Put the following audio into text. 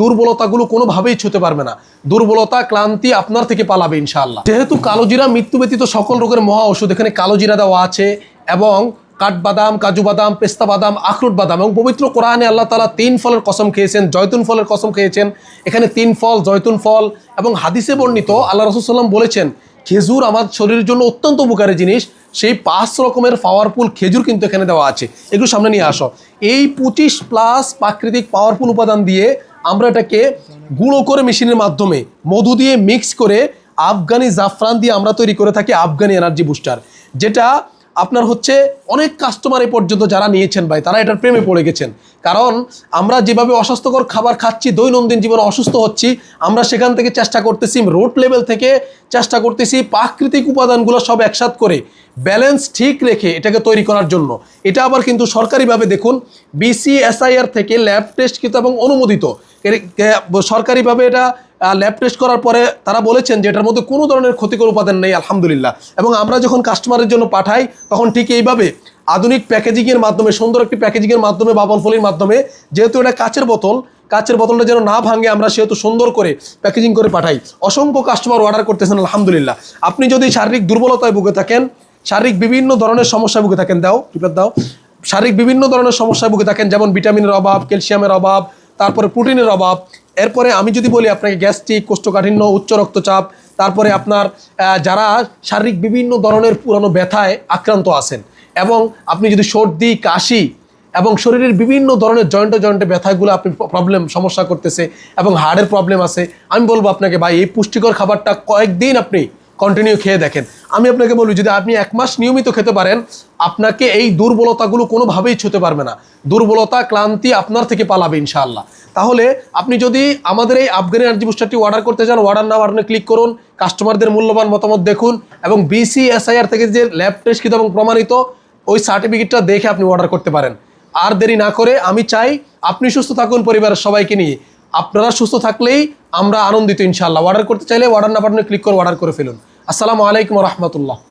দুর্বলতাগুলো কোনোভাবেই ছুঁতে পারবে না। দুর্বলতা ক্লান্তি আপনার থেকে পালাবে ইনশাআল্লাহ। যেহেতু কালোজিরা মৃত্যু ব্যতীত সকল রোগের মহা ওষুধ, এখানে কালোজিরা দেওয়া আছে এবং কাঠবাদাম, কাজু বাদাম, পেস্তা বাদাম, আখরোট বাদাম, এবং পবিত্র কোরআনে আল্লাহ তাআলা 3 ফলের কসম খেয়েছেন, জয়তুন ফলের কসম খেয়েছেন। এখানে 3 ফল, জয়তুন ফল, এবং হাদিসে বর্ণিত আল্লাহ রাসূল সাল্লাল্লাহু আলাইহি ওয়াসাল্লাম বলেছেন খেজুর আমার শরীরের জন্য অত্যন্ত উপকারী জিনিস। সেই 5 রকমের পাওয়ারফুল খেজুর কিন্তু এখানে দেওয়া আছে। একটু সামনে নিয়ে আসো। এই 25+ প্রাকৃতিক পাওয়ারফুল উপাদান দিয়ে আমরা এটাকে গুঁড়ো করে মেশিনের মাধ্যমে মধু দিয়ে মিক্স করে আফগানি জাফরান দিয়ে আমরা তৈরি করে থাকি আফগানি এনার্জি বুস্টার, যেটা আপনার হচ্ছে অনেক কাস্টমার এ পর্যন্ত যারা নিয়েছেন ভাই তারা এটার প্রেমে পড়ে গেছেন। কারণ আমরা যেভাবে অস্বাস্থ্যকর খাবার খাচ্ছি, দৈনন্দিন জীবনে অসুস্থ হচ্ছি, আমরা সেখান থেকে চেষ্টা করতেছি, রোড লেভেল থেকে চেষ্টা করতেছি প্রাকৃতিক উপাদানগুলো সব একসাথ করে ব্যালেন্স ঠিক রেখে এটাকে তৈরি করার জন্য। এটা আবার কিন্তু সরকারিভাবে দেখুন BCSIR থেকে ল্যাব টেস্টকৃত এবং অনুমোদিত। সরকারিভাবে এটা ল্যাব টেস্ট করার পরে তারা বলেছেন যে এটার মধ্যে কোনো ধরনের ক্ষতিকর উপাদান নেই আলহামদুলিল্লাহ। এবং আমরা যখন কাস্টমারের জন্য পাঠাই তখন ঠিক এইভাবে আধুনিক প্যাকেজিংয়ের মাধ্যমে, সুন্দর একটি প্যাকেজিংয়ের মাধ্যমে, বাবল ফলির মাধ্যমে, যেহেতু এটা কাচের বোতলটা যেন না ভাঙে আমরা সেহেতু সুন্দর করে প্যাকেজিং করে পাঠাই। অসংখ্য কাস্টমার অর্ডার করতেছেন আলহামদুলিল্লাহ। আপনি যদি শারীরিক দুর্বলতায় ভুগে থাকেন, শারীরিক বিভিন্ন ধরনের সমস্যায় ভুগে থাকেন, শারীরিক বিভিন্ন ধরনের সমস্যায় ভুগে থাকেন, যেমন ভিটামিনের অভাব, ক্যালসিয়ামের অভাব, তারপরে প্রোটিনের অভাব, এরপরে আমি যদি বলি আপনাকে গ্যাস্ট্রিক, কোষ্ঠকাঠিন্য, উচ্চ রক্তচাপ, তারপরে আপনার যারা শারীরিক বিভিন্ন ধরনের পুরানো ব্যথায় আক্রান্ত আছেন, এবং আপনি যদি সর্দি, কাশি এবং শরীরের বিভিন্ন ধরনের জয়েন্টে ব্যথাগুলো আপনি সমস্যা করতেছে এবং হাড়ের প্রবলেম আছে, আমি বলবো আপনাকে ভাই এই পুষ্টিকর খাবারটা কয়েকদিন আপনি কন্টিনিউ খেয়ে দেখেন। আমি আপনাকে বলি যদি আপনি 1 মাস নিয়মিত খেতে পারেন, আপনাকে এই দুর্বলতাগুলো কোনোভাবেই ছুঁতে পারবে না। দুর্বলতা ক্লান্তি আপনার থেকে পালাবে ইনশাআল্লাহ। তাহলে আপনি যদি আমাদের এই আফগানি এনার্জি বুস্টারটি অর্ডার করতে চান, অর্ডার নাও বাটনে ক্লিক করুন, কাস্টমারদের মূল্যবান মতামত দেখুন, এবং BCSIR থেকে যে ল্যাব টেস্টকৃত এবং প্রমাণিত ওই সার্টিফিকেটটা দেখে আপনি অর্ডার করতে পারেন। আর দেরি না করে আমি চাই আপনি সুস্থ থাকুন পরিবারের সবাইকে নিয়ে। আপনারা সুস্থ থাকলেই আমরা আনন্দিত ইনশাআল্লাহ। অর্ডার করতে চাইলে অর্ডার নাও বাটনে ক্লিক করে অর্ডার করে ফেলুন। আসসালামু আলাইকুম ওয়া রাহমাতুল্লাহ।